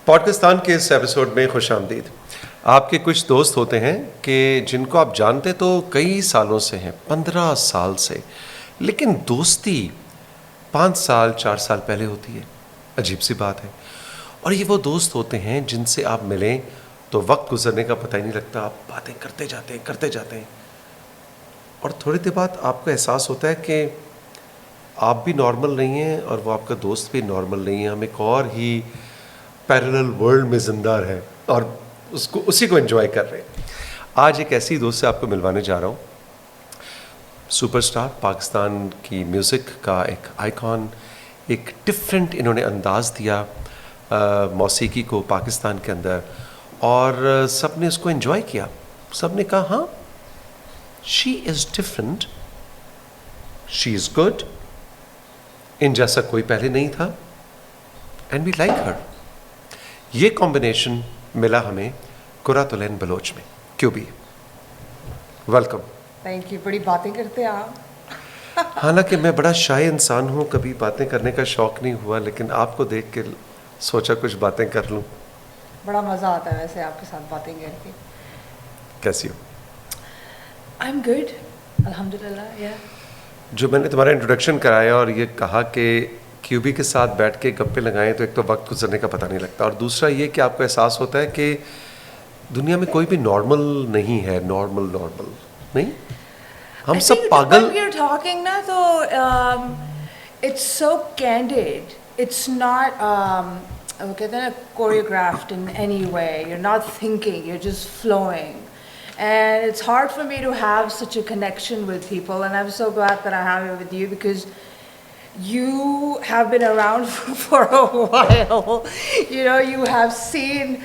पाकिस्तान के इस एपिसोड में खुश आमदीद। आपके कुछ दोस्त होते हैं कि जिनको आप जानते तो कई सालों से हैं, 15 साल से, लेकिन दोस्ती 5 साल 4 साल पहले होती है। अजीब सी बात है। और ये वो दोस्त होते हैं जिनसे आप मिलें तो वक्त गुजरने का पता ही नहीं लगता, आप बातें करते जाते हैं और थोड़ी देर बाद आपको एहसास होता है कि आप भी नॉर्मल नहीं हैं और वो आपका दोस्त भी नॉर्मल नहीं है। हम एक और ही पैरेलल वर्ल्ड में जिंदा है और उसी को एंजॉय कर रहे हैं। आज एक ऐसी दोस्त से आपको मिलवाने जा रहा हूँ, सुपरस्टार, पाकिस्तान की म्यूज़िक का एक आइकॉन। एक डिफरेंट इन्होंने अंदाज़ दिया मौसीकी को पाकिस्तान के अंदर और सब ने उसको एंजॉय किया। सब ने कहा हाँ, she is different, she is good, इन जैसा कोई पहले नहीं था, एंड वी लाइक हर। ये कॉम्बिनेशन मिला हमें कुरातुलैन बलोच में। QB, welcome. Thank you. बड़ी बातें करते हैं आप। हालांकि मैं बड़ा शाय इंसान हूँ, कभी बातें करने का शौक़ नहीं हुआ, लेकिन आपको देख के सोचा कुछ बातें कर लूँ। बड़ा मज़ा आता है वैसे आपके साथ बातें करके। कैसी हो? आई एम गुड, अल्हम्दुलिल्लाह। या जो मैंने तुम्हारा इंट्रोडक्शन कराया और ये कहा कि क्यूबी के साथ बैठ के गप्पे लगाएं तो एक तो वक्त गुजरने का पता नहीं लगता, और दूसरा ये कि आपको एहसास होता है कि दुनिया में कोई भी नॉर्मल नहीं है। नॉर्मल नहीं, हम सब पागल। you're talking ना तो it's so candid, it's not वो कहते हैं ना choreographed in any way, you're not thinking, you're just flowing, and it's hard for me to have such a connection with people, and I'm so glad that I have it with you because you have been around for a while. You know, you have seen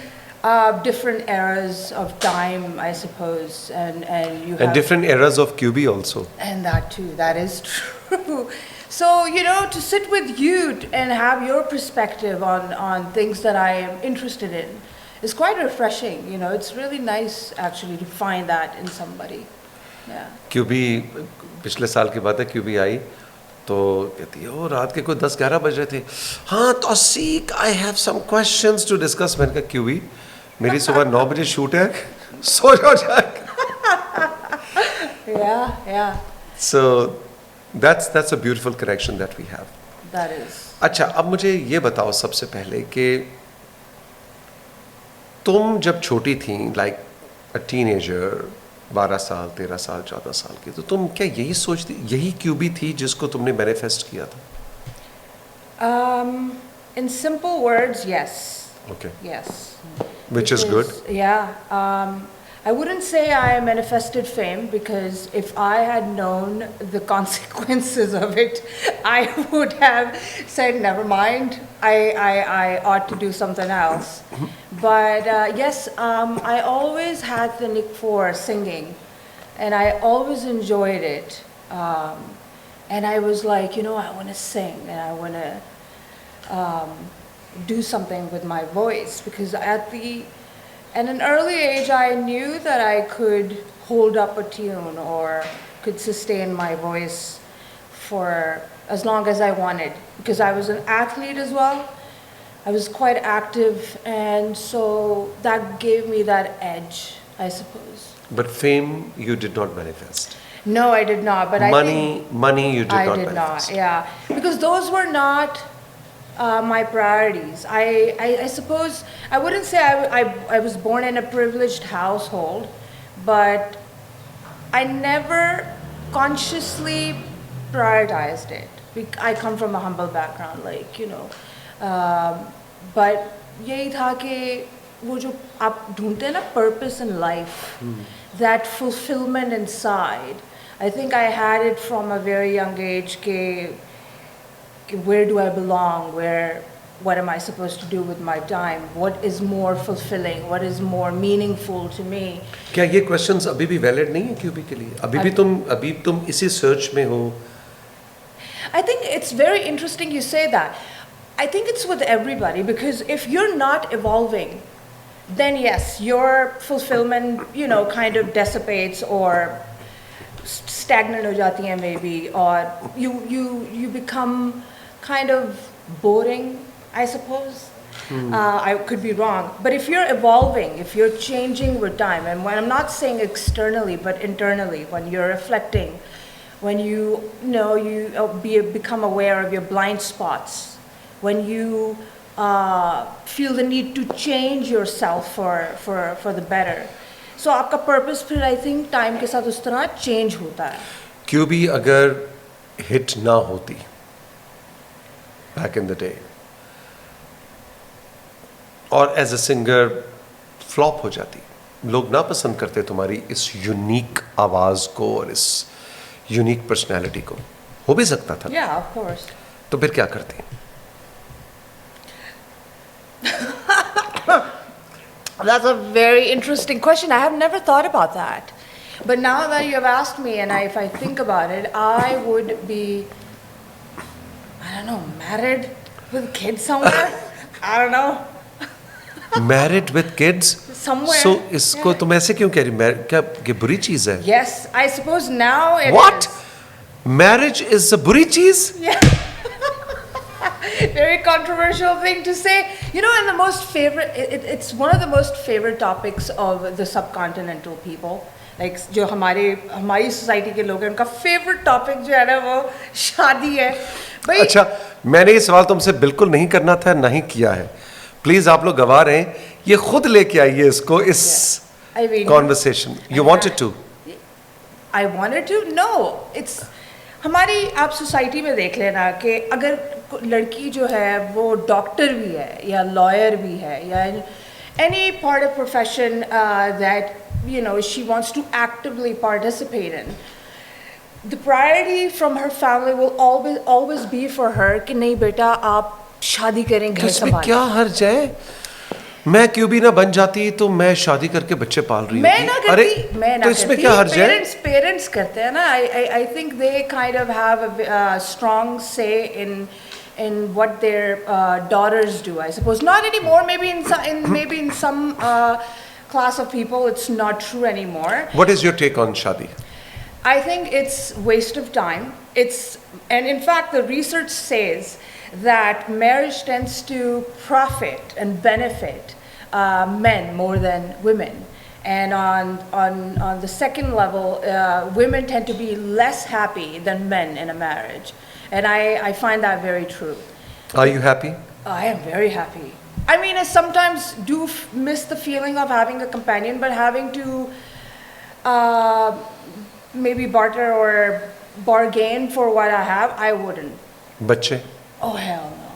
different eras of time, I suppose, and you have, and different eras of QB also. And that too, that is true. So, you know, to sit with you and have your perspective on things that I am interested in is quite refreshing. You know, it's really nice actually to find that in somebody. Yeah. QB पिछले साल की बात है, QB आई तो कहती है ओ रात के कोई 10-11 बज रहे थे, हाँ Tauseeq I have some questions to discuss. मैंने कहा QB मेरी सुबह 9 बजे शूट है, सो जाओ जाके। Yeah. So that's a beautiful connection that we have. That is. अच्छा, अब मुझे ये बताओ सबसे पहले कि तुम जब छोटी थी, लाइक अ टीनेजर, 12 साल 13 साल 14 साल की, तो तुम क्या यही सोचती, यही क्यूबी थी जिसको तुमने मैनिफेस्ट किया था? In simple words, yes. Okay. Yes. Which is good. Yeah. I wouldn't say I manifested fame because if I had known the consequences of it, I would have said, never mind, I ought to do something else. But yes, I always had the knack for singing, and I always enjoyed it. And I was like, you know, I want to sing and I want to do something with my voice because at an early age I knew that I could hold up a tune or could sustain my voice for as long as I wanted because I was an athlete as well. I was quite active, and so that gave me that edge, I suppose. But fame you did not manifest. No, I did not. But money you did not manifest. I did not. Yeah, because those were not my priorities. I suppose I wouldn't say I was born in a privileged household, but I never consciously prioritized it. I come from a humble background, like, you know. But यही था कि वो जो आप ढूंढते हैं ना purpose in life, that fulfillment inside. I think I had it from a very young age कि where do I belong? What am I supposed to do with my time? What is more fulfilling? What is more meaningful to me? क्या ये questions अभी भी valid नहीं है QB के लिए? अभी तुम इसी search में हो? I think it's very interesting you say that. I think it's with everybody because if you're not evolving, then yes, your fulfillment, you know, kind of dissipates or stagnant हो जाती है maybe, or you become kind of boring, I suppose. I could be wrong. But if you're evolving, if you're changing with time, and when I'm not saying externally, but internally, when you're reflecting, when you know become aware of your blind spots, when you feel the need to change yourself for the better. So आपका purpose फिर I think time के साथ उस तरह change होता है. QB अगर hit ना होती बैक इन द डे और एज अ सिंगर फ्लॉप हो जाती, लोग ना पसंद करते तुम्हारी इस यूनिक आवाज को और इस यूनिक पर्सनैलिटी को, हो भी सकता था. Yeah, of course. तो फिर क्या करती? That's a very interesting question. I have never thought about that. But now that you have asked me, and if I think about it, I would be, I don't know, married with kids somewhere? I don't know. Married with kids? Somewhere. So इसको Yeah. तुम ऐसे क्यों कह रही? क्या ये बुरी चीज है? Yes, I suppose now it What? is. Marriage is a बुरी चीज? Yeah. Very controversial thing to say. You know, and the most favorite, it's one of the most favorite topics of the subcontinental people. Like जो हमारी society के लोग हैं, उनका favourite topic जो है ना वो शादी है. भाई अच्छा, मैंने ये सवाल तुमसे बिल्कुल नहीं करना था, नहीं किया है. प्लीज आप लोग गवाह रहे, ये खुद लेके आइए इसको, इस I mean, conversation. You wanted to? I wanted to? No, it's हमारी आप सोसाइटी में देख लेना कि अगर लड़की जो है वो डॉक्टर भी है या लॉयर भी है या any part of profession that you know she wants to actively participate in, the priority from her family will always be for her कि नहीं बेटा आप शादी करें, घर इसमें संभालें. क्या हर्ज है? मैं क्यूबी ना बन जाती तो मैं शादी करके बच्चे पाल रही मैं ना होती. करती, अरे मैं ना तो इसमें करती. क्या हर्ज है? पेरेंट्स करते हैं ना. I think they kind of have a strong say in what their daughters do. I suppose not anymore. Maybe in some class of people it's not true anymore. What is your take on शादी? I think it's waste of time. And in fact the research says that marriage tends to profit and benefit men more than women. And on the second level, women tend to be less happy than men in a marriage. And I find that very true. Are you happy? I am very happy. I mean, I sometimes do miss the feeling of having a companion, but having to maybe barter or bargain for what I have, I wouldn't. बच्चे? Oh, hell no.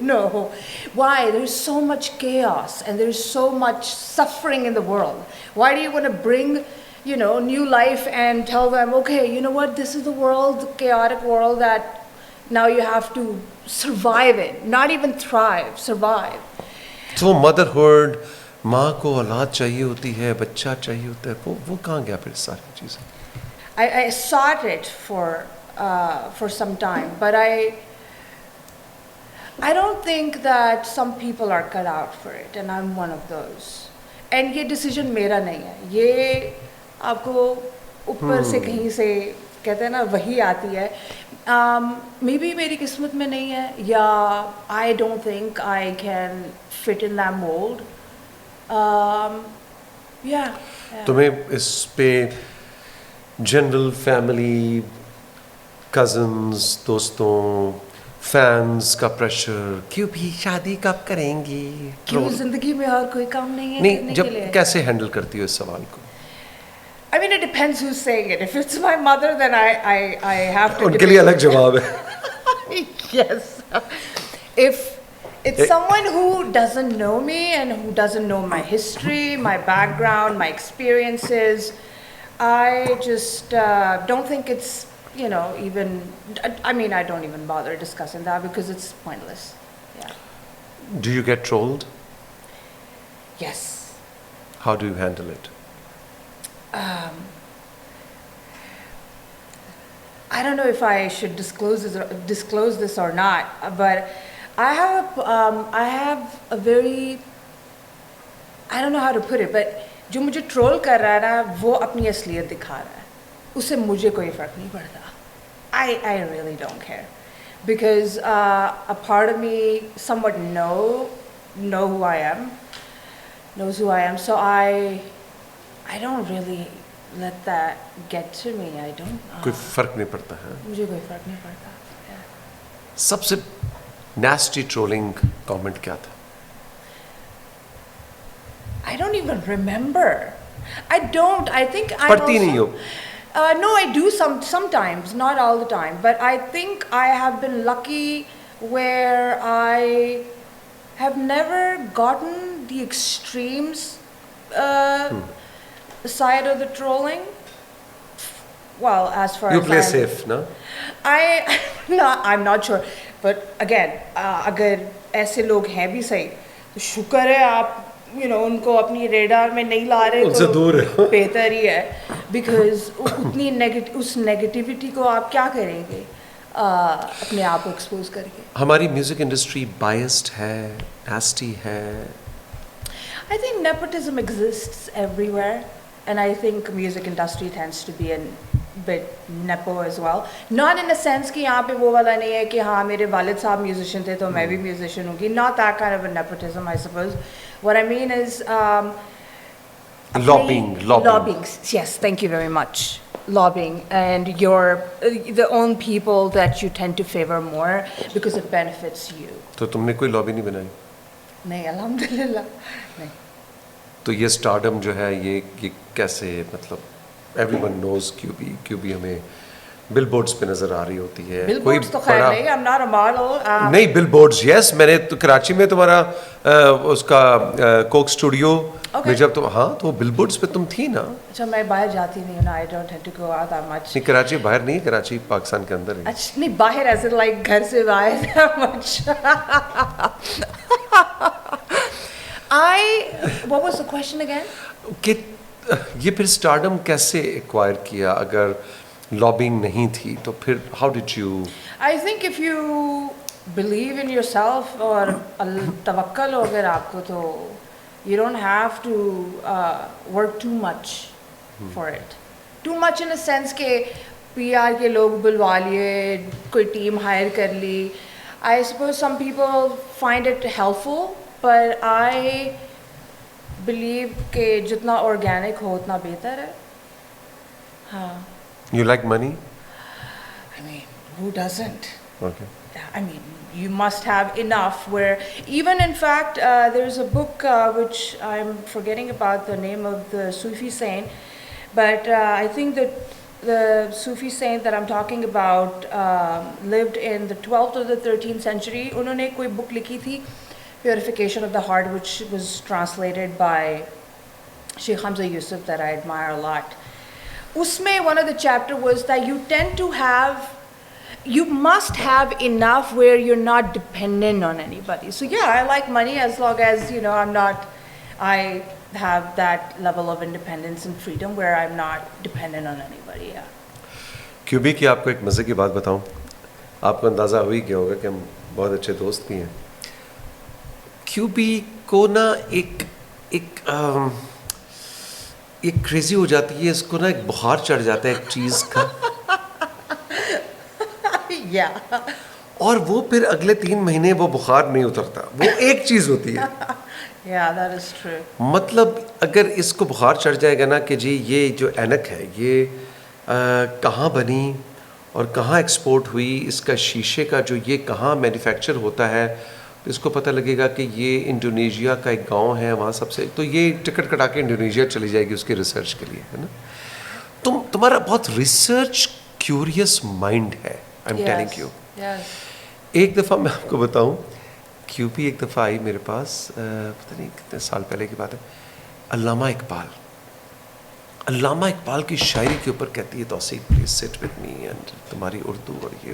No. Why? There's so much chaos and there's so much suffering in the world. Why do you want to bring, you know, new life and tell them, okay, you know what, this is the world, the chaotic world that now you have to survive it, not even thrive, survive. तो motherhood, माँ को औलाद चाहिए होती है, बच्चा चाहिए होता है, वो कहाँ गया फिर सारी चीज़ें? I sought it for some time, but I don't think that some people are cut out for it, and I'm one of those. And ये decision मेरा नहीं है, ये आपको ऊपर से कहीं से कहते हैं ना वही आती है. Maybe मेरी किस्मत में नहीं है, या I don't think I can fit in that mold. Yeah. तुम्हें इस पे जनरल फैमिली, कजन्स, दोस्तों, फैंस का प्रेशर, क्यों भी शादी कब करेंगी? क्यों जिंदगी में और कोई काम नहीं है नहीं, करने जब के लिए? कैसे हैंडल करती हो इस सवाल को? I mean, it depends who's saying it. If it's my mother, then I have to. उनके लिए अलग जवाब है. Yes. If it's someone who doesn't know me and who doesn't know my history, my background, my experiences, I just don't think it's, you know, even, I mean, I don't even bother discussing that because it's pointless. Yeah. Do you get trolled? Yes. How do you handle it? I don't know if I should disclose this or not, but I have a very, I don't know how to put it, but जो मुझे troll कर रहा है ना वो अपनी असलियत दिखा रहा है, उससे मुझे कोई फ़र्क नहीं पड़ता. I really don't care because a part of me somewhat know who I am, knows who I am. So I don't really let that get to me. I don't. कोई फर्क नहीं पड़ता है. मुझे कोई फर्क नहीं पड़ता. Yeah. सबसे nasty trolling comment क्या था? I don't even remember. I don't. I think I पढ़ती नहीं हो? No, I do sometimes, not all the time. But I think I have been lucky where I have never gotten the extremes side of the trolling. Well, as far You as play I'm- safe, no? I'm not sure. But again, अगर ऐसे लोग हैं भी सही, तो शुक्र है आप उनको अपनी रेडार में नहीं ला रहे, उनसे तो दूर है. बेहतर ही है. बिकॉज उस नेगेटिविटी को आप क्या करेंगे अपने आप को एक्सपोज करके. हमारी म्यूजिक इंडस्ट्री बायस्ड है, nasty है. I think nepotism exists everywhere, and I think music industry tends to be a bit nepo as well. Not in a sense कि यहाँ पे वो वाला नहीं है कि हाँ मेरे वालिद साहब musician थे तो मैं भी musician होंगी. Not that kind of a nepotism, I suppose. What I mean is lobbying. Yes, thank you very much. Lobbying, and you're the own people that you tend to favor more because it benefits you. तो तुमने कोई lobby नहीं बनाई? नहीं, अल्हम्दुलिल्लाह नहीं. तो ये स्टारडम जो है ये कैसे, मतलब एवरीवन नोज क्यूबी हमें बिलबोर्ड्स पे नजर आ रही होती है. Billboards तो खैर नहीं, I'm not a model. नहीं, बिलबोर्ड्स यस. मैंने तो कराची में तुम्हारा उसका कोक स्टूडियो में जब तुम, हाँ, तो बिलबोर्ड्स पे तुम थी ना. अच्छा, मैं बाहर जाती नहीं हूँ ना. I don't tend to go out that much. नहीं, कराची बाहर नहीं, कराची पाकिस्तान के अंदर है. अच्छा, नहीं बाहर ऐसे like घर से बाहर that much. What was the question again? कि ये फिर स्टारडम कैसे एक्वायर किया अगर लॉबिंग नहीं थी तो फिर how did you? I think if you believe in yourself और तवक्कल हो अगर आपको, तो you don't have to work too much for it. Too much in a sense के PR के लोग बुलवा लिए, कोई टीम हायर कर ली. I suppose some people find it helpful, but I believe कि जितना organic हो उतना बेहतर है. हाँ. You like money? I mean, who doesn't? Okay. I mean, you must have enough where, even in fact, there's a book which I'm forgetting about the name of the Sufi saint, but I think that the Sufi saint that I'm talking about lived in the 12th or the 13th century. उन्होंने कोई book लिखी थी, Purification of the Heart, which was translated by Sheikh Hamza Yusuf, that I admire a lot. Usme, one of the chapter was that you must have enough where you're not dependent on anybody. So yeah, I like money as long as I have that level of independence and freedom where I'm not dependent on anybody. Yeah. QB की आपको एक मज़े की बात बताऊं, आपको अंदाज़ा हो ही गया होगा कि हम बहुत अच्छे दोस्त भी हैं. क्यूबी को ना एक क्रेजी हो जाती है, इसको ना एक बुखार चढ़ जाता है एक चीज़ का. Yeah. और वो फिर अगले 3 महीने वो बुखार नहीं उतरता. वो एक चीज़ होती है. Yeah, that is true. मतलब अगर इसको बुखार चढ़ जाएगा ना कि जी ये जो ऐनक है ये कहाँ बनी और कहाँ एक्सपोर्ट हुई, इसका शीशे का जो ये कहाँ मैन्युफैक्चर होता है, तो इसको पता लगेगा कि ये इंडोनेशिया का एक गांव है वहाँ सबसे, तो ये टिकट कटा के इंडोनेशिया चली जाएगी उसके रिसर्च के लिए, है ना. तुम्हारा बहुत रिसर्च क्यूरियस माइंड है. I am telling you. एक दफ़ा मैं आपको बताऊँ, क्यूबी एक दफ़ा आई मेरे पास, पता नहीं कितने साल पहले की बात है. अल्लामा इकबाल की शायरी के ऊपर कहती है, Tauseef please sit with me and तुम्हारी उर्दू और ये,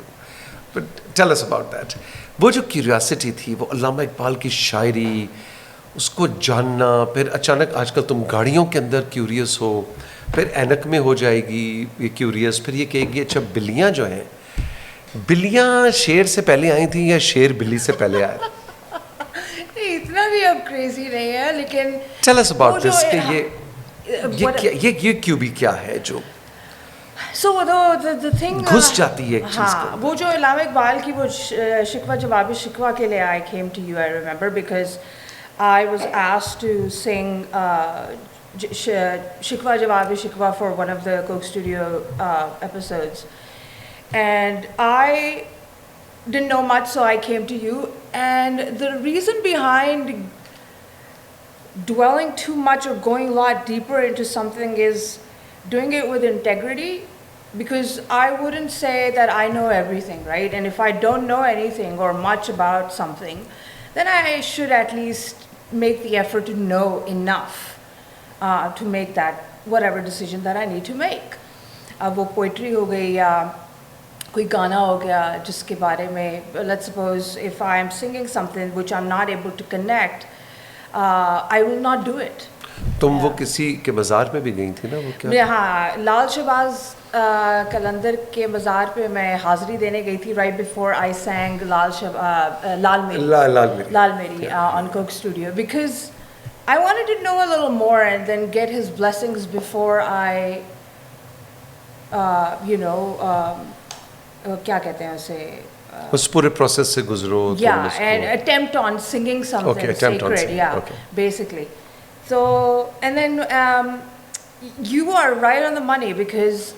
but tell us about that. वो जो क्यूरियोसिटी थी, वो अल्लामा इकबाल की शायरी, उसको जानना, फिर अचानक आजकल तुम गाड़ियों के अंदर क्यूरियस हो, फिर ऐनक में हो जाएगी ये क्यूरियस, फिर ये कहेगी अच्छा बिल्लियाँ जो हैं, बिल्लियाँ शेर से पहले आई थी या शेर बिल्ली से पहले आया? इतना भी अब क्रेजी नहीं है, लेकिन टेल अस अबाउट दिस कि ये क्यूबी क्या है जो So the thing घुस जाती है एक चीज़ हाँ, वो जो अल्लामा इकबाल की वो शिकवा जवाब शिकवा के लिए I came to you, I remember, because I was asked to sing Shikwa Jawabi Shikwa for one of the Coke Studio episodes. And I didn't know much, so I came to you. And the reason behind dwelling too much or going a lot deeper into something is doing it with integrity, because I wouldn't say that I know everything, right? And if I don't know anything or much about something, then I should at least make the effort to know enough to make that whatever decision that I need to make. अब वो poetry हो गई या कोई गाना हो गया जिसके बारे में, let's suppose if I am singing something which I'm not able to connect, I will not do it. तुम वो किसी के बाजार में भी गई थी ना, वो क्या? हाँ, लाल शहबाज कलंदर के बाजार पे मैं हाज़िरी देने गई थी right before I sang लाल मेरी on Coke Studio, because I wanted to know a little more and then get his blessings before I क्या कहते हैं उसे, उस पूरे प्रोसेस से गुजरो. yeah, and attempt on singing something sacred, yeah, basically. So, and then you are right on the money, because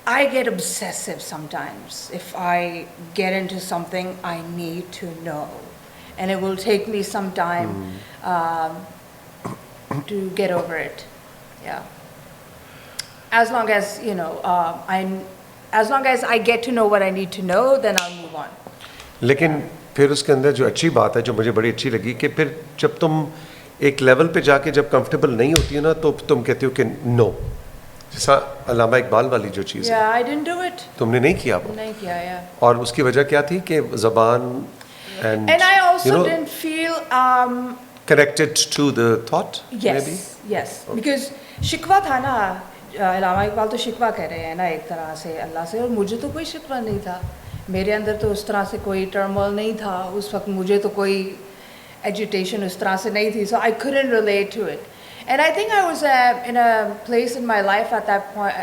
I get obsessive sometimes. If I get into something, I need to know. And it will take me some time to get over it. Yeah. As long as, as long as I get to know what I need to know, then I'll move on. लेकिन फिर उसके अंदर जो अच्छी बात है, जो मुझे बड़ी अच्छी लगी, कि फिर जब तुम एक लेवल पे जाके जब कंफर्टेबल नहीं होती है ना, तो तुम कहती हो कि नो, जैसा अल्लामा इकबाल वाली जो चीज़ है. Yeah, I didn't do it. तुमने नहीं किया वो. नहीं किया, yeah. और उसकी वजह क्या थी कि ज़बान and I also didn't feel connected to the thought. yes, maybe? yes, because शिकवा था ना, अल्लामा इकबाल तो शिकवा कह रहे हैं ना एक तरह से अल्लाह से, और मुझे तो कोई शिकवा नहीं था. मेरे अंदर तो उस तरह से कोई टर्मोइल नहीं था उस वक्त, मुझे तो कोई एजिटेशन उस तरह से नहीं थी. So I couldn't relate to it. And I think I was in a place in my life at that point,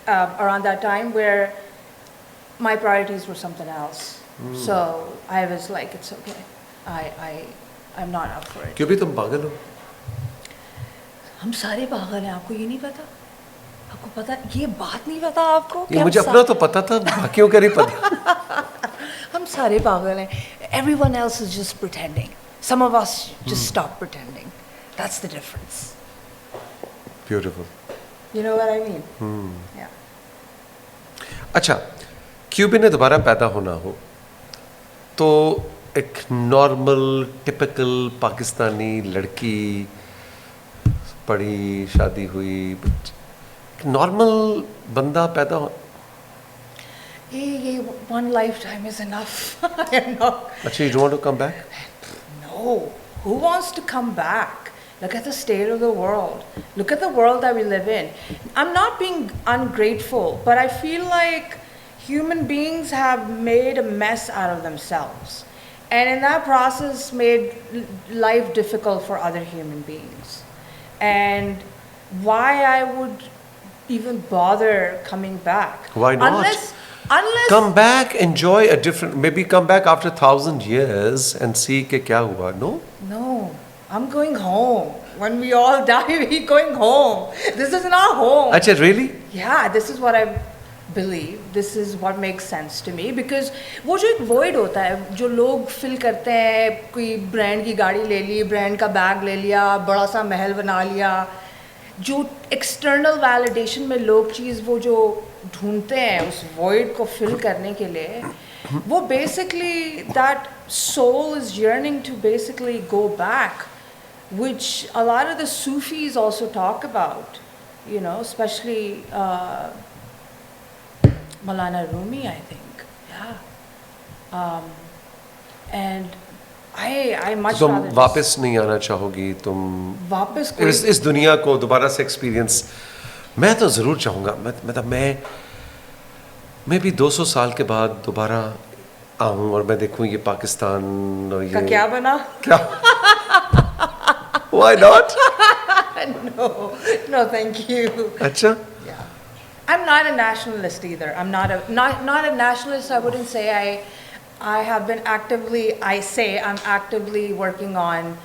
around that time, where my priorities were something else. So I was like, it's okay. I'm not up for it. क्यों भी तुम पागल हो? हम सारे पागल हैं, आपको ये नहीं पता? आपको पता, ये बात नहीं पता आपको? ये मुझे अपना तो पता था, बाकियों का नहीं पता. हम सारे पागल हैं. Everyone else is just pretending. Some of us just stop pretending. That's the difference. Beautiful. You know what I mean? Yeah. अच्छा, क्यूबिन ने दोबारा पैदा होना हो तो एक नॉर्मल टिपिकल पाकिस्तानी लड़की, पढ़ी, शादी हुई, नॉर्मल बंदा पैदा हो. ये one lifetime is enough. I'm not. अच्छा, you don't want to come back? No. Who wants to come back? Look at the state of the world. Look at the world that we live in. I'm not being ungrateful, but I feel like human beings have made a mess out of themselves. And in that process made life difficult for other human beings. And why I would even bother coming back? Why not? Unless Come back, enjoy a different, maybe come back after 1,000 years and see कि क्या हुआ. No? I'm going home. When we all die, we're going home. This is not home. अच्छा, really? Yeah, this is what I believe. This is what makes sense to me. Because वो जो एक void होता है, जो लोग fill करते हैं, कोई brand की गाड़ी ले ली, brand का bag ले लिया, बड़ा सा महल बना लिया, जो external validation में लोग चीज़ वो जो ढूंढते हैं उस void को fill करने के लिए, वो basically that soul is yearning to basically go back, which a lot of the Sufis also talk about, especially Maulana Rumi, I think, yeah. And I much तुम rather वापस नहीं आना चाहोगी, तुम वापस इस दुनिया को दोबारा से एक्सपीरियंस? मैं तो ज़रूर चाहूँगा. मतलब मैं भी 200 साल के बाद दोबारा आऊँ और मैं देखूँ ये पाकिस्तान और ये का क्या बना? क्या? Why not? No, thank you. अच्छा. Yeah. I'm not a nationalist either. I'm not a nationalist. I wouldn't say I have been actively, I say I'm actively working on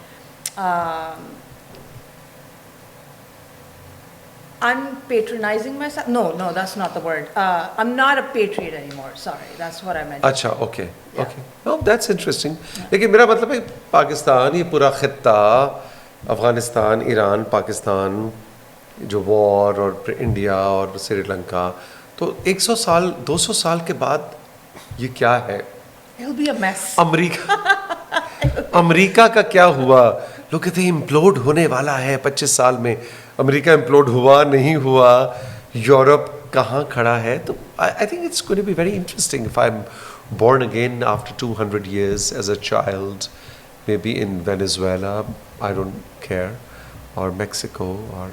unpatronizing myself. No, that's not the word. I'm not a patriot anymore. Sorry, that's what I meant. अच्छा, okay okay, oh that's interesting. लेकिन मेरा मतलब है पाकिस्तान, ये पूरा खित्ता, Afghanistan, Iran, Pakistan, जो war और India और श्रीलंका, तो 100 साल 200 साल के बाद ये क्या है? It'll be a mess. America का क्या हुआ? लोग कहते हैं इम्प्लोड होने वाला है 25 साल में. अमेरिका इम्प्लोड हुआ नहीं हुआ, यूरोप कहाँ खड़ा है? तो I think it's going to be very interesting if I am born again after 200 years as a child, maybe in Venezuela, I don't care, or Mexico, or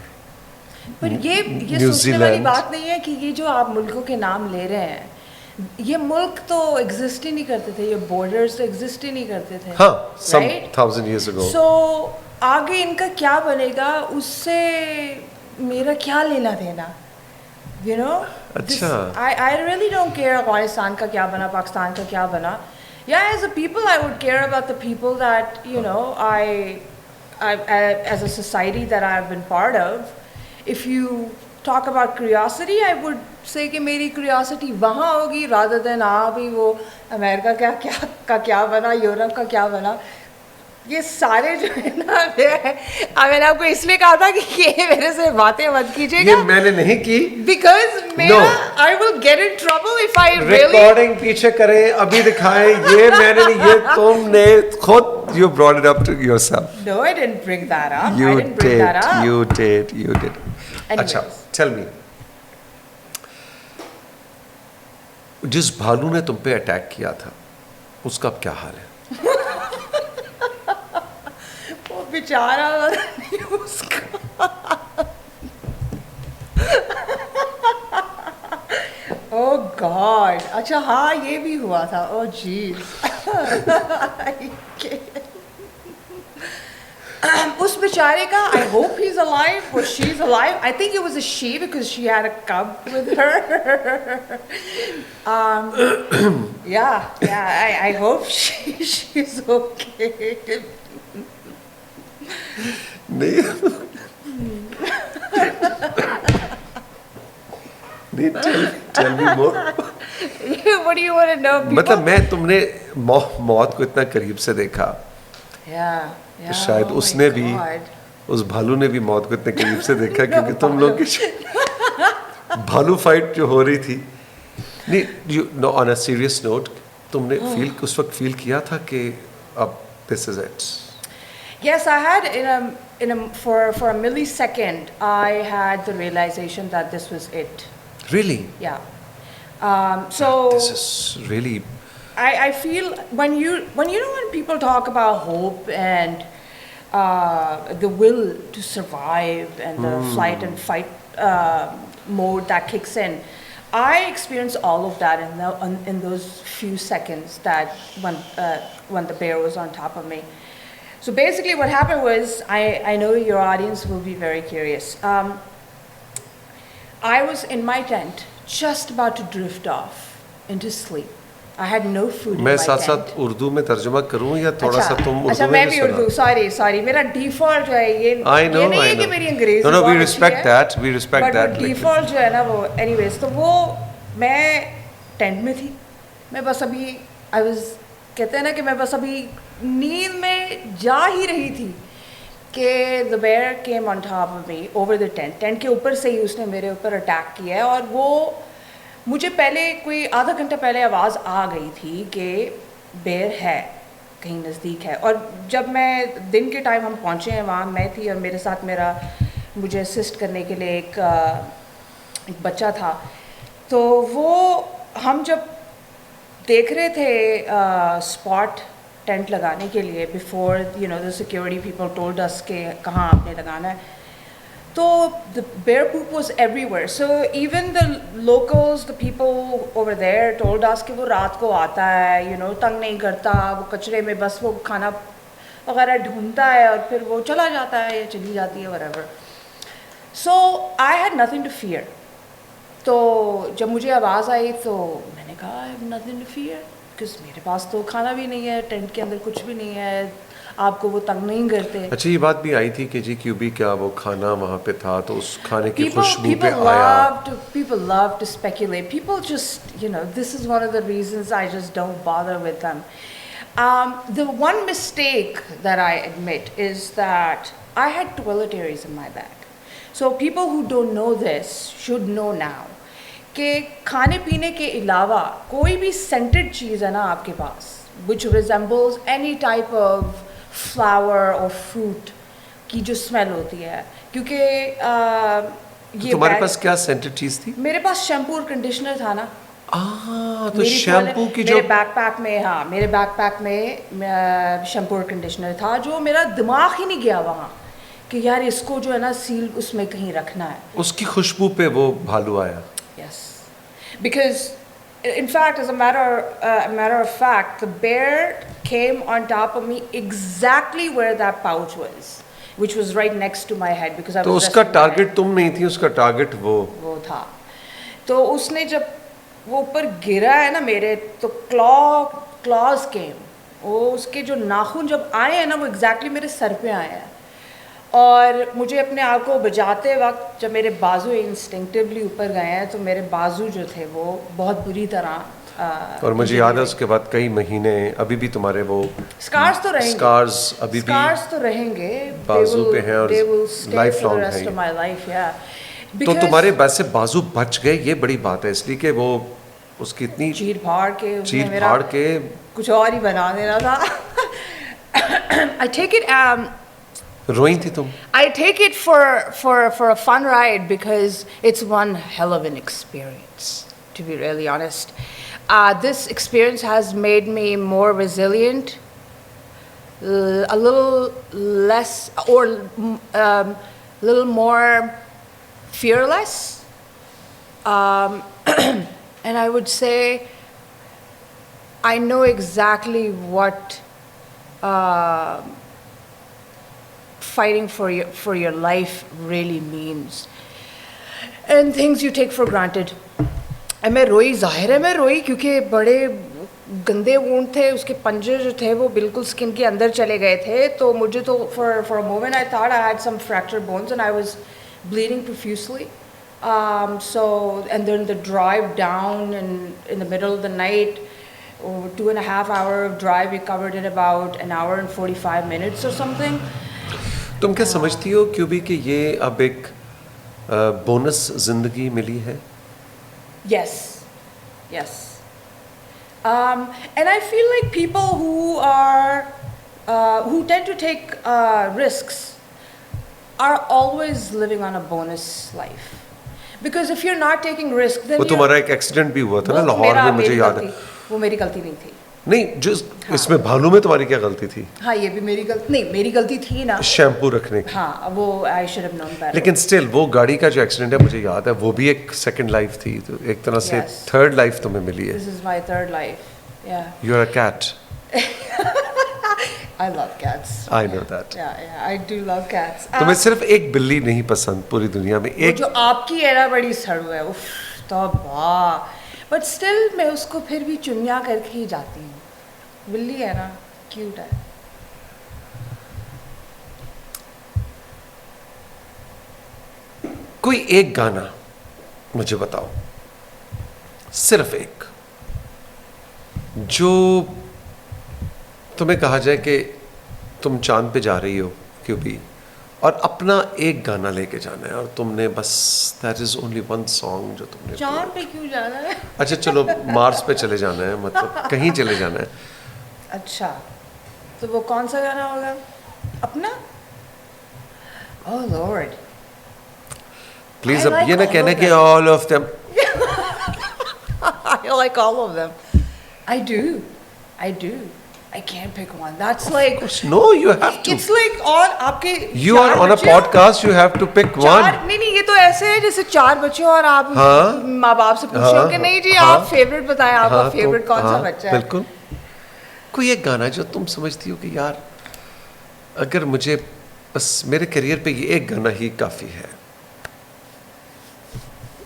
पर ये New सोचने वाली Zealand. बात नहीं है कि ये जो आप मुल्कों के नाम ले रहे हैं, ये मुल्क तो एग्जिस्ट ही नहीं करते थे, ये बॉर्डर्स तो एग्जिस्ट ही नहीं करते थे. हाँ, some Right? 1000 years ago. So आगे इनका क्या बनेगा उससे मेरा क्या लेना देना? You know? अच्छा. I really don't care Afghanistan का क्या बना, पाकिस्तान का क्या बना. Yeah, as a people I would care about the people that, you know, I as a society that I have been part of. If you talk about curiosity, I would say कि मेरी curiosity वहाँ होगी rather than भी वो America क्या बना, Europe का क्या बना. ये सारे जो है ना, मैंने आपको इसलिए कहा था कि ये मेरे से बातें मत कीजिएगा. ये मैंने नहीं की. Because मेरा I will get in trouble if I really. Recording पीछे करें, अभी दिखाएं. ये मैंने नहीं, ये तुमने खुद you brought it up to yourself. No, I didn't bring that up. You I didn't bring did. that up. You did. You did. Anyways. अच्छा, tell me. जिस भालू ने तुम पे अटैक किया था, उसका अब क्या हाल है? वो बेचारा उसका. Oh God. अच्छा हाँ, ये भी हुआ था. Oh jeez. उस बेचारे का, I hope he's alive or she's alive. I think it was a she because she had a cub with her. Yeah. I hope she's okay. नहीं. tell me more. What do you want to know? मतलब मैं तुमने मौत को इतना करीब से देखा, Yeah. शायद Oh उसने my भी, God. उस भालू ने भी मौत को इतने करीब से देखा क्योंकि तुम लोग की भालू फाइट जो हो रही थी. नहीं, you know, on a serious note, तुमने उस वक्त फील किया था कि अब this is it? Yes, I had for a millisecond I had the realization that this was it. Really? Yeah. So This is really. I feel when people talk about hope and the will to survive and the flight and fight mode that kicks in, I experienced all of that in those few seconds that when the bear was on top of me. So basically what happened was, I know your audience will be very curious. I was in my tent just about to drift off into sleep. I had no food in my मैं tent. साथ साथ उर्दू में तर्जुमा करूं या थोड़ा सा तुम उर्दू अच्छा, में मैं भी भी सुना? उर्दू, सॉरी मेरा डिफॉल्ट जो है ये नहीं है कि मेरी अंग्रेजी No, बहुत we अच्छी respect है, that. We respect but that. वो डिफॉल्ट जो है ना वो, एनीवेज, तो वो मैं टेंट में थी. मैं बस अभी कहते हैं ना कि मैं बस अभी नींद में जा ही रही थी कि the bear came on top of me over the tent. Tent के ऊपर से ही उसने मेरे ऊपर अटैक किया है. और वो मुझे पहले कोई आधा घंटा पहले आवाज़ आ गई थी कि बेर है, कहीं नज़दीक है. और जब मैं दिन के टाइम हम पहुँचे हैं वहाँ, मैं थी और मेरे साथ मुझे असिस्ट करने के लिए एक बच्चा था. तो वो हम जब देख रहे थे स्पॉट टेंट लगाने के लिए, before the security people told us के कहाँ आपने लगाना है, तो the bear poop was everywhere. So even the locals, the people over there told us कि वो रात को आता है, तंग नहीं करता, वो कचरे में बस वो खाना वगैरह ढूंढता है और फिर वो चला जाता है या चली जाती है, whatever. So I had nothing to fear. तो जब मुझे आवाज़ आई तो मैंने कहा I have nothing to fear. Because मेरे पास तो खाना भी नहीं है, टेंट के अंदर कुछ भी नहीं है, आपको वो तंग नहीं करते। अच्छा, ये बात भी आई थी कि जी क्यूबी क्या वो खाना वहाँ पे था तो उस खाने की खुशबू पे people आया। people love to speculate. People just, this is one of the reasons I just don't bother with them. The one mistake that I admit is that I had toiletries in my bag. So people who don't know this should know now कि खाने पीने के अलावा कोई भी scented चीज़ है ना आपके पास, which resembles any type of flower or fruit की जो स्मेल होती है, क्योंकि ये तुम्हारे bag- पास क्या सेंटेड चीज थी? मेरे पास शैम्पू और कंडीशनर था ना। तो मेरी शैम्पू की जो मेरे बैकपैक में, हाँ मेरे बैकपैक में शैम्पू और कंडीशनर था, जो मेरा दिमाग ही नहीं गया वहाँ कि यार इसको जो है ना सील उसमें कहीं रखना है। उसकी खुशबू पे वो भालू आया। Yes, because in fact, as a matter of fact, the bear came on top of me exactly where that pouch was, which was right next to my head because I तो was उसका resting my head. Target तुम नहीं थी, उसका target वो था। तो उसने जब वो ऊपर गिरा है ना मेरे, तो क्लॉज केम, वो उसके जो नाखून जब आए हैं ना वो एग्जैक्टली मेरे सर पे आए हैं, और मुझे अपने आप को बचाते वक्त जब मेरे बाजू इंस्टिंक्टिवली ऊपर गए हैं तो मेरे बाजू जो थे वो बहुत बुरी तरह और मुझे याद है उसके बाद कई महीने अभी भी तुम्हारे वो स्कार्स तो रहेंगे, स्कार्स अभी भी स्कार्स तो रहेंगे, बाजू पे हैं और lifelong है ये। My life. या तो तुम्हारे वैसे बाजू बच गए, ये बड़ी बात है, इसलिए कि वो उसकी इतनी चीर फाड़ के उसने चीर मेरा फाड़ के कुछ और ही बना देना था। I take it रोई थी तुम? I take it for a fun ride because it's one hell of an experience, to be really honest. This experience has made me more resilient, a little less or little more fearless, and I would say I know exactly what fighting for your life really means, and things you take for granted. मैं रोई, जाहिर है मैं रोई, क्योंकि बड़े गंदे wound थे, उसके पंजे जो थे वो बिल्कुल स्किन के अंदर चले गए थे, तो मुझे तो for a moment I thought I had some fractured bones and I was bleeding profusely. So and then the drive down and in the middle of the night, 2.5 hour of drive, we covered in about an hour and 45 minutes or something. तुम क्या समझती हो QB कि ये अब एक bonus जिंदगी मिली है? Yes, yes. And I feel like people who tend to take risks are always living on a bonus life. Because if you're not taking risk, then वो तुम्हारा एक एक्सीडेंट भी हुआ था ना वो लाहौर में, मुझे मेरी याद है। वो मेरी गलती नहीं थी। नहीं, जो इसमें भालू में तुम्हारी क्या गलती थी? हाँ, ये भी मेरी गलती नहीं, मेरी गलती थी ना, शैम्पू रखने की। हाँ, वो I should have known better. लेकिन स्टिल वो गाड़ी का जो एक्सीडेंट है मुझे याद है, वो भी एक सेकंड लाइफ थी, तो एक तरह से Yes. थर्ड लाइफ तुम्हें मिली है। This is my third life. Yeah. You are a cat. I love cats. I know that. Yeah, I do love cats. तुम्हें सिर्फ एक बिल्ली नहीं पसंद पूरी दुनिया में, वो एक जो आपकी है ना बड़ी सड़ू है, उफ, तो वाह, बट स्टिल मैं उसको फिर भी चुनिया करके ही जाती हूँ। बिल्ली है ना, क्यूट है। कोई एक गाना मुझे बताओ, सिर्फ एक, जो तुम्हें कहा जाए कि तुम चांद पे जा रही हो क्यूबी, और अपना एक गाना लेके जाना है, और तुमने बस that is only one song जो तुमने चांद पे क्यों जाना है? अच्छा चलो मार्स पे चले जाना है, मतलब कहीं चले जाना है। अच्छा, तो वो कौन सा गाना होगा? अपना? ओह लॉर्ड, प्लीज I अब like ये ना all कहना of कि them. All of them. I like all of them. I do. I can't pick one. That's like, no you have to, it's like on आपके you are char on a बच्चे हो? Podcast, you have to pick char one. नहीं, ये तो ऐसे है जैसे 4 बच्चे हो और आप हाँ, माँ बाप से पूछ रहे हो हाँ, कि नहीं जी हाँ, आप फेवरेट बताएं, आपका हाँ, फेवरेट कौन सा हाँ, बच्चा है? बिल्कुल। कोई एक गाना जो तुम समझती हो कि यार अगर मुझे बस मेरे करियर पे ये एक गाना ही काफी है।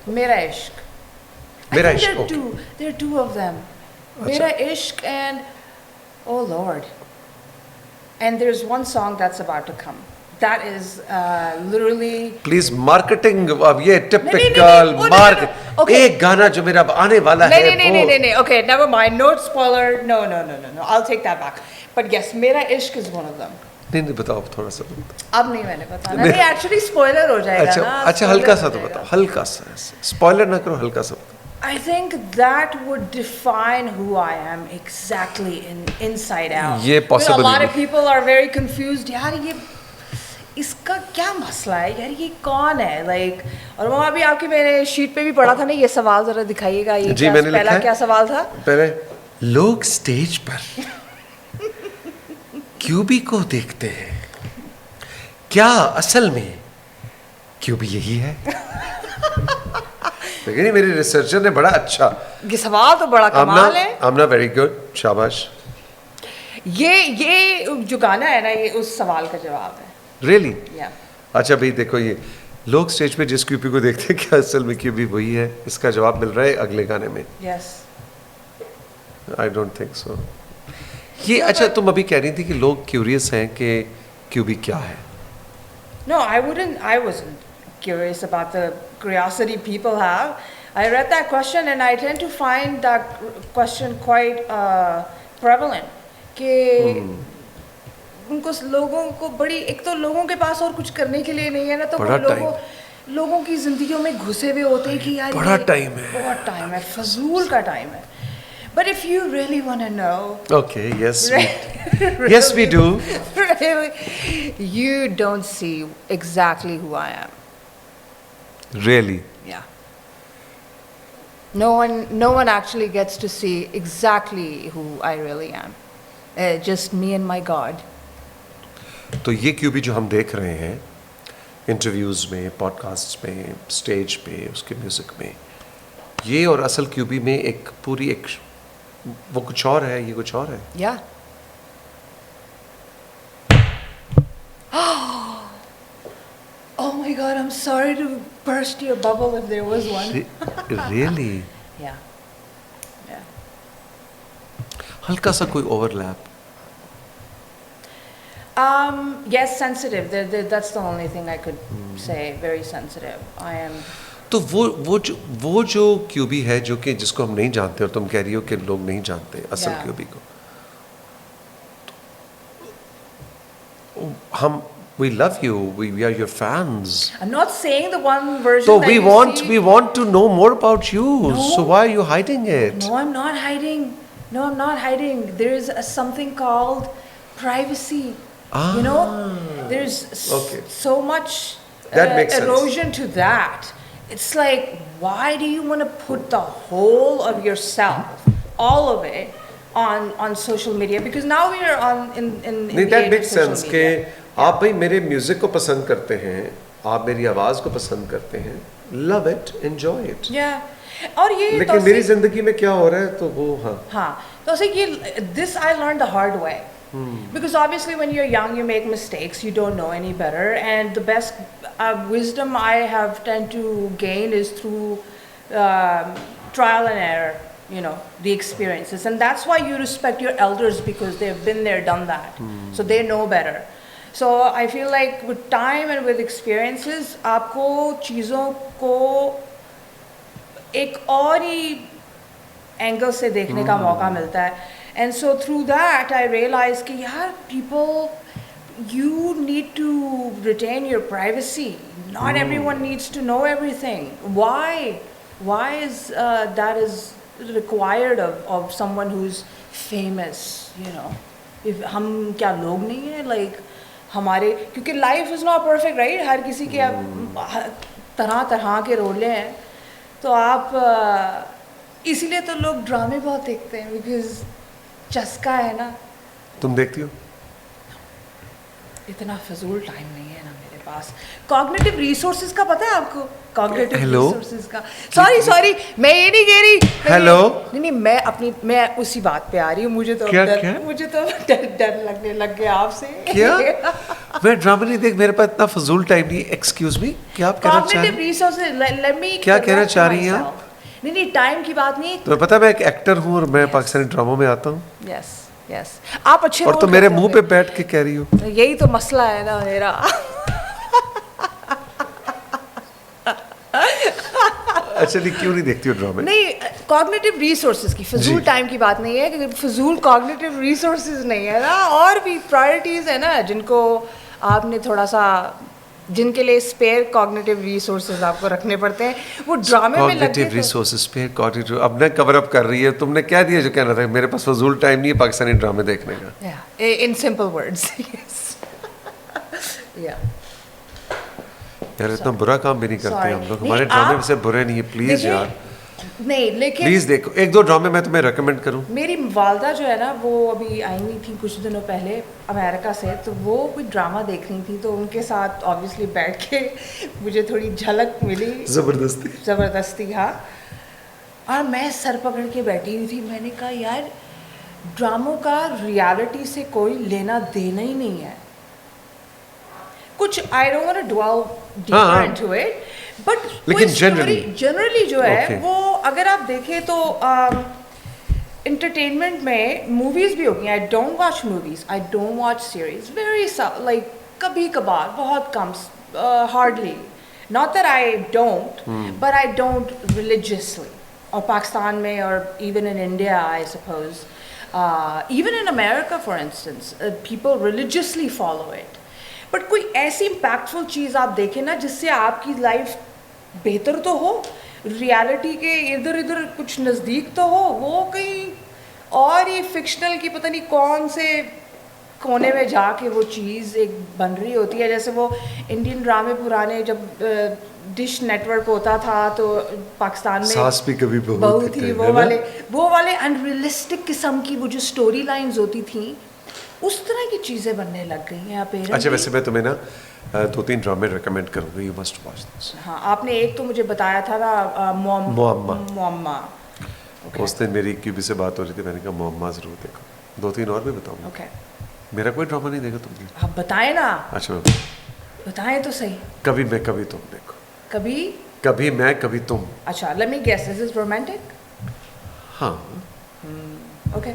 मेरा इश्क। मेरा I think इश्क, okay. there are two of them. मेरा इश्क and oh Lord, and there's one song that's about to come. That is literally. Please marketing, अब ये नहीं, टिपिकल नहीं, मार्क, okay. एक गाना जो मेरा अब आने वाला नहीं है नहीं नहीं नहीं नहीं. Okay, never mind. No spoiler. No. I'll take that back. But yes, मेरा इश्क is one of them. नहीं बताओ थोड़ा सा। अब नहीं मैंने बताना, नहीं एक्चुअली स्पॉइलर हो जाएगा अच्छा ना. अच्छा, हल्का सा तो बताओ, हल्का सा, स्पॉइलर ना करो, हल्का सा बताओ। I think that would define who I am exactly inside out. ये possible A lot नहीं। of people are very confused. यार ये इसका क्या मसला है यार, ये कौन है लाइक और वो अभी आपकी मेरे शीट पे भी पढ़ा था ना, ये सवाल जरा दिखाइएगा, ये जी मैंने लिखा पहला है। क्या सवाल था? पहले लोग स्टेज पर क्यूबी को देखते हैं, क्या असल में क्यूबी यही है? लेकिन मेरे रिसर्चर ने बड़ा अच्छा, ये सवाल तो बड़ा कमाल है। आमना वेरी गुड, शाबाश। ये जो गाना है ना, ये उस सवाल का जवाब है। रियली? या अच्छा भाई देखो, ये लोग स्टेज पे जिस क्यूबी को देखते हैं, क्या असल में क्यूबी वही है? इसका जवाब मिल रहा है अगले गाने में। Yes. I don't think so. ये अच्छा, तुम अभी कह रही थी कि लोग क्यूरियस हैं कि क्यूबी क्या है। No, I wasn't curious about the curiosity people have. I read that question and I tend to find that question quite prevalent. कि उनको लोगों को बड़ी, एक तो लोगों के पास और कुछ करने के लिए नहीं है ना, तो वो लोगों की जिंदगियों में घुसे हुए होते हैं कि यार बड़ा टाइम है, बहुत टाइम है, फजूल का टाइम है. But if you really want to know, okay, yes, yes we do. Really, you don't see exactly who I am. Really? Yeah. No one actually gets to see exactly who I really am. Just me and my God. तो ये QB जो हम देख रहे हैं interviews में, podcast में, stage पे, उसके म्यूजिक में, ये और असल क्यूबी में एक पूरी एक वो कुछ और है, ये कुछ और है। Yeah. Oh my God, I'm sorry to burst your bubble if there was one. Really? Yeah. Yeah. हल्का सा कोई overlap? Yes, sensitive. That's the only thing I could say. Very sensitive. I am. तो वो जो QB है जो कि जिसको हम नहीं जानते, और तुम कह रही हो कि लोग नहीं जानते असल क्यूबी को, तो हम we love you, we are your fans. I'm not saying the one version. So that we want to know more about you. No. So why are you hiding it? No, I'm not hiding. No, I'm not hiding. There is something called privacy. You know, there's so much erosion to that. It's like, why do you want to put the whole of yourself, all of it, on social media? Because now we are in the that age makes of social sense media. कि आप भाई मेरे music को पसंद करते हैं, आप मेरी आवाज को पसंद करते हैं, love it, enjoy it. Yeah. और ये लेकिन मेरी जिंदगी में क्या हो रहा है, तो वो हाँ तो ऐसे ये this I learned the hard way. Because obviously when you're young you make mistakes, you don't know any better, and the best wisdom I have tend to gain is through trial and error, you know, the experiences, and that's why you respect your elders, because they've been there, done that, so they know better. So I feel like with time and with experiences आपको चीज़ों को एक और ही angle से देखने का मौका मिलता है. And so through that I realized कि यार people, you need to retain your privacy. Not everyone needs to know everything. Why is that is required of someone who's famous, you know? If हम क्या लोग नहीं हैं, like हमारे, क्योंकि life is not perfect, right? हर किसी के तरह के रोले हैं, तो आप इसीलिए तो लोग ड्रामे बहुत देखते हैं, because चस्का है ना. तुम देखती हो? इतना फजूल टाइम नहीं है ना मेरे पास. कॉग्निटिव रिसोर्सेज का पता है आपको? Cognitive Hello? रिसोर्सेज का. सॉरी मैं ये नहीं कह रही. हेलो. नहीं मैं उसी बात पे आ रही हूँ. मुझे तो डर लगने लग गया आपसे. क्या? मैं ड्रामा नहीं देख, मेरे पास इतना फजूल टाइम नहीं. एक्सक्यूज मी, क्या आप कहना चाह रही हैं? कॉग्निटिव रिसोर्सेज, लेट मी, क्या कहना चाह रही हैं आप? नहीं नहीं, टाइम की बात नहीं। तो पता है मैं एक एक्टर हूँ और मैं पाकिस्तानी ड्रामों में आता हूँ, यस यस, आप अच्छे और रोल तो मेरे करते मुंह पे बैठ के कह रही हो। होंगे। यही तो मसला है ना मेरा। अच्छा नहीं, क्यों नहीं देखती हो ड्रामे? नहीं, कॉग्निटिव रिसोर्सेज की, फजूल जी। टाइम की बात नहीं है, क्योंकि फजूल कॉग्निटिव रिसोर्सेज नहीं है ना, और भी प्रायोरिटीज़ है ना जिनको आपने थोड़ा सा, जिनके लिए स्पेयर कॉग्निटिव रिसोर्सेज आपको रखने पड़ते हैं, वो ड्रामे में लग कॉग्निटिव गए तो। रिसोर्सेज पे कॉग्निटिव, अब ना कवर अप कर रही है। तुमने क्या दिया जो कहना था? मेरे पास फजूल टाइम नहीं है पाकिस्तानी ड्रामे देखने का। In simple words, yes. या यार इतना बुरा काम भी नहीं करते Sorry. हम लोग, नहीं, हमारे ड्रामे आप- वैसे बुरे नहीं है, प्लीज देखिए, यार नहीं लेकिन प्लीज देखो। एक दो ड्रामे मैं तुम्हें रेकमेंड करूं? मेरी वालदा जो है ना, वो अभी आई हुई थी कुछ दिनों पहले अमेरिका से, तो वो कोई ड्रामा देख रही थी, तो उनके साथ ऑब्वियसली बैठ के मुझे थोड़ी झलक मिली, जबरदस्ती। ज़बरदस्ती, हाँ। और मैं सर पकड़ के बैठी हुई थी, मैंने कहा यार ड्रामों का रियलिटी से कोई लेना देना ही नहीं है कुछ। I don't want to dwell deeper into it, but लेकिन जनरली जो है Okay. वो अगर आप देखें तो इंटरटेनमेंट में मूवीज भी होगी। I don't watch movies, I don't watch series, very like कभी कभार, बहुत कम, hardly. Not that I don't, but I don't religiously. और पाकिस्तान में, और even in India I suppose, even in America for instance, people religiously follow it. But कोई ऐसी impactful चीज़ आप देखें ना जिससे आपकी लाइफ बेहतर तो हो, रियलिटी के इधर इधर कुछ नज़दीक तो हो, वो कहीं और ही फिक्शनल की पता नहीं कौन से कोने में जाके वो चीज़ एक बन रही होती है। जैसे वो इंडियन ड्रामे पुराने जब डिश नेटवर्क होता था तो पाकिस्तान में सास भी कभी बहू बहू थी, थी, है वो ना? वाले अनरियलिस्टिक किस्म की वो जो स्टोरी लाइंस होती थी, उस तरह की चीज़ें बनने लग गई हैं apparently। अच्छा वैसे मैं तुम्हें ना दो तीन ड्रामे रेकमेंड करूंगा, यू मस्ट वॉच दिस। हाँ, आपने एक तो मुझे बताया था ना, मुअम्मा। उस दिन मेरी क्यूबी से बात हो रही थी, मैंने कहा मुअम्मा जरूर देखो। दो तीन और भी बताऊंगा। ओके, मेरा कोई ड्रामा नहीं देखा तुमने? आप बताएं ना, अच्छा मैं बताएं तो सही। कभी मैं कभी तुम देखो। कभी कभी मैं कभी तुम। अच्छा, let me guess, this is romantic? हाँ ओके,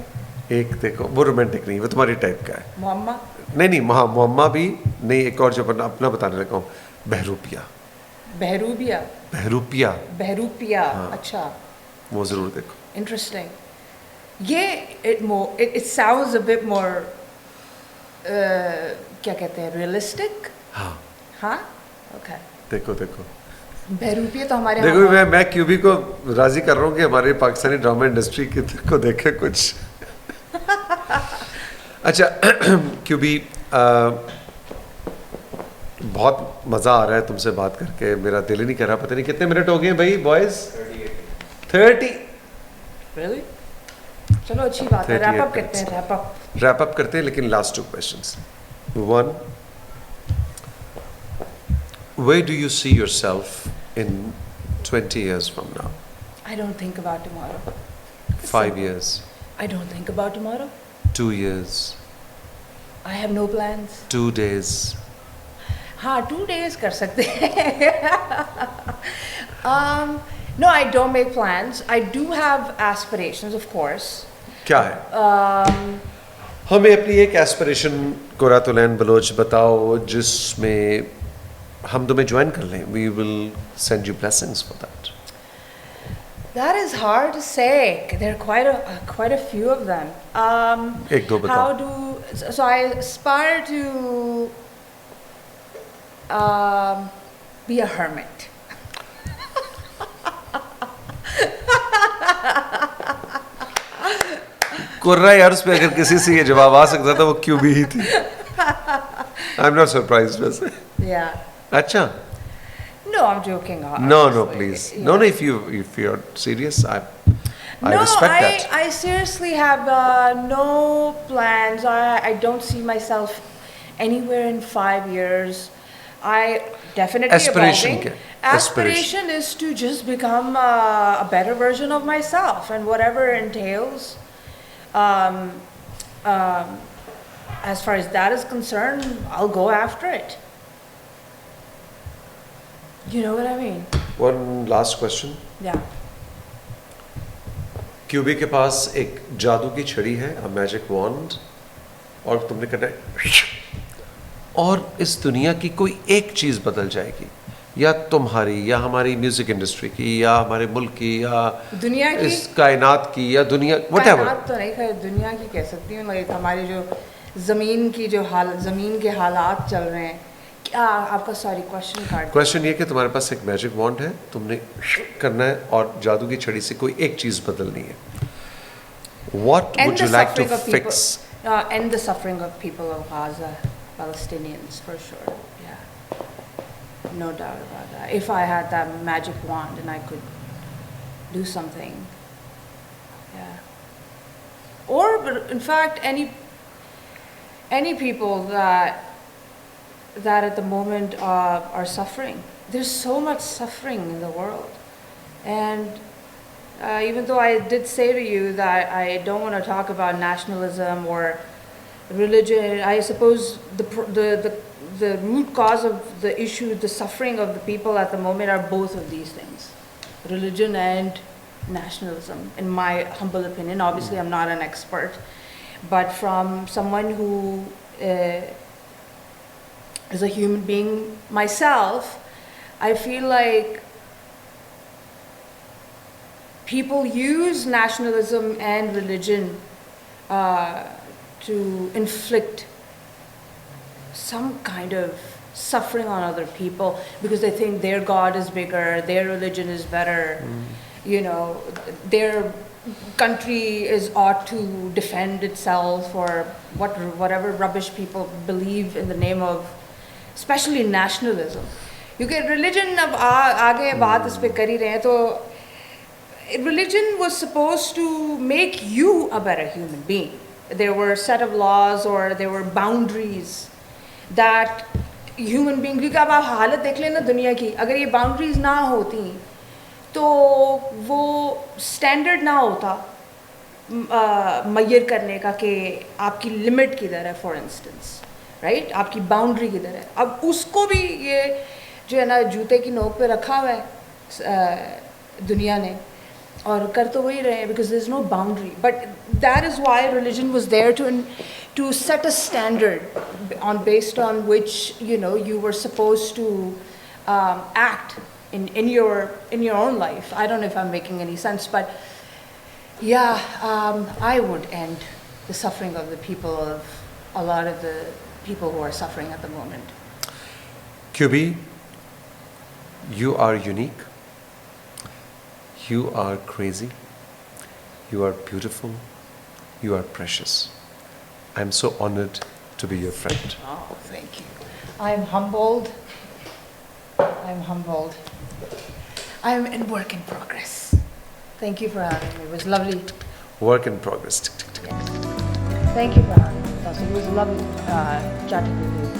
एक देखो, वो रोमांटिक नहीं, वो तुम्हारी टाइप का है। मुअम्मा। नहीं नहीं, हाँ मुअम्मा भी नहीं, एक और जो अपना बताने लगा हूँ, बहरूपिया। बहरूपिया? बहरूपिया, बहरूपिया, हाँ। अच्छा, वो जरूर देखो। इंटरेस्टिंग। ये it sounds a bit more, क्या कहते हैं, रियलिस्टिक। हाँ हाँ, ओके। देखो देखो बहरूपिया तो हमारे देखो, यहाँ मैं क्यूबी को राजी कर रहा हूँ कि हमारे पाकिस्तानी ड्रामा इंडस्ट्री को देखे कुछ। अच्छा क्यूबी, बहुत मज़ा आ रहा है तुमसे बात करके, मेरा दिल ही नहीं कर रहा। पता नहीं कितने मिनट हो गए भाई बॉयज? 30। Really? चलो अच्छी बात है, 38 रैप अप करते हैं, minutes. Wrap up. Wrap up करते हैं, लेकिन last two questions. One, where do you see yourself in 20 years from now? I don't think about tomorrow. 5 years, I don't think about tomorrow. 2 years, I have no plans. 2 days? हाँ, 2 days कर सकते हैं। No, I don't make plans. I do have aspirations, of course. क्या है? हमें अपनी एक aspiration कुरातुलैन Bloch बताओ जिसमें हम तुम्हें ज्वाइन कर लें। We will send you blessings for that. That is hard to say. There are quite a few of them. एक दो बताओ। So I aspire to be a hermit. कुर्रा यार, उस पे अगर किसी से ये जवाब आ सकता था वो क्यों भी ही थी। आई एम नॉट सरप्राइज्ड वैसे। Yeah. अच्छा, No, I'm joking. no obviously. please, Yeah. no if you're serious, I No, respect that. I seriously have no plans. I don't see myself anywhere in 5 years. I definitely Aspiration evolving. क्या? Aspiration is to just become a better version of myself, and whatever entails. As far as that is concerned, I'll go after it. You know what I mean? One last question. Yeah. QB के पास एक जादू की छड़ी है, a magic wand, और तुमने करना है और इस दुनिया की कोई एक चीज़ बदल जाएगी, या तुम्हारी या हमारी म्यूजिक इंडस्ट्री की या हमारे मुल्क की या दुनिया की, इस कायनात की या दुनिया व्हाटएवर। कायनात तो नहीं खैर, दुनिया की कह सकती हूँ। लाइक हमारी जो ज़मीन की जो ज़मीन के हालात चल रहे हैं, क्या आपका सॉरी क्वेश्चन कार्ड? क्वेश्चन ये कि तुम्हारे पास एक मैजिक वॉन्ड है, तुमने करना है और जादू की छड़ी से कोई एक चीज़ बदलनी है। What would you like to fix? End the suffering of people of Gaza, Palestinians, for sure. Yeah, no doubt about that. If I had that magic wand and I could do something, yeah. Or, in fact, any people that at the moment are suffering. There's so much suffering in the world, and even though I did say to you that I don't want to talk about nationalism or religion, I suppose the root cause of the issue, the suffering of the people at the moment, are both of these things, religion and nationalism, in my humble opinion. Obviously, I'm not an expert, but from someone who is a human being myself, I feel like people use nationalism and religion to inflict some kind of suffering on other people because they think their God is bigger, their religion is better, you know, their country ought to defend itself, or whatever rubbish people believe in the name of, especially nationalism. क्योंकि religion अब आगे बात इस पे कर ही रहे हैं, तो religion was supposed to make you a better human being. There were a set of laws or there were boundaries that human being, क्योंकि अब आप हालत देख लेना दुनिया की, अगर ये boundaries ना होती तो वो standard ना होता मय्यर करने का कि आपकी limit किधर है, for instance, right? आपकी boundary किधर है। अब उसको भी ये जो है ना जूते की नोक पे रखा हुआ है दुनिया ने, और कर तो वही रहे हैं, because there's no boundary. But that is why religion was there to set a standard based on which, you know, you were supposed to act in your own life. I don't know if I'm making any sense, but yeah, I would end the suffering of the people, of a lot of the people who are suffering at the moment. QB, you are unique. You are crazy, you are beautiful, you are precious. I'm so honored to be your friend. Oh, thank you. I'm humbled. I'm humbled. I'm in work in progress. Thank you for having me. It was lovely. Work in progress. Yes. Thank you for having me. It was lovely chatting with you.